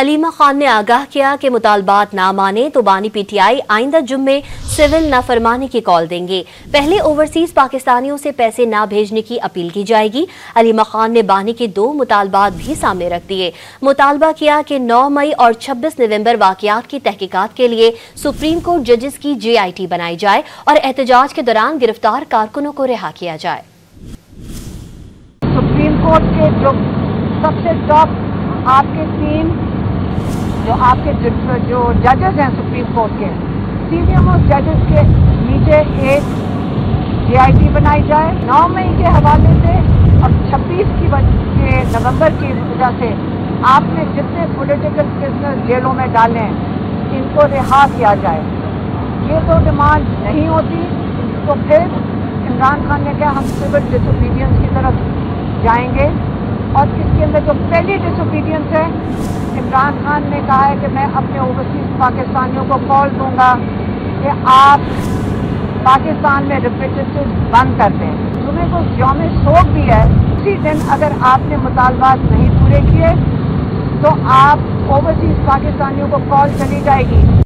अलीमा खान ने आगाह किया कि मुतालबात ना माने तो बानी पीटीआई आइंदा जुम्मे सिविल नाफरमानी की कॉल देंगे। पहले ओवरसीज पाकिस्तानियों से पैसे ना भेजने की अपील की जाएगी। अलीमा खान ने बानी के 2 मुतालबात भी सामने रख दिए। मुतालबा किया कि 9 मई और 26 नवंबर वाकयात की तहकीकात के लिए सुप्रीम कोर्ट जजेस की JIT बनाई जाए और एहतजाज के दौरान गिरफ्तार कारकुनों को रिहा किया जाए। सुप्रीम कोर्ट के जो सबसे टॉप आपके 3 जो जजेस हैं सुप्रीम कोर्ट के, सीनियर मोस्ट जजेस के नीचे एक JIT बनाई जाए। 9 मई के हवाले से और 26 नवंबर की वजह से आपने जितने पॉलिटिकल प्रिजनर जेलों में डाले हैं इनको रिहा किया जाए। ये तो डिमांड नहीं होती तो फिर इमरान खान ने कहा हम सिविल डिसोबीडियंस की तरफ जाएंगे और इसके अंदर जो पहली डिसोबीडियंस है, इमरान खान ने कहा है कि मैं अपने ओवरसीज पाकिस्तानियों को कॉल दूंगा कि आप पाकिस्तान में रिप्रेजेंटेटिव बंद कर दें। तुम्हें कुछ यौम शोक भी है, उसी दिन अगर आपने मुतालबात नहीं पूरे किए तो आप ओवरसीज पाकिस्तानियों को कॉल चली जाएगी।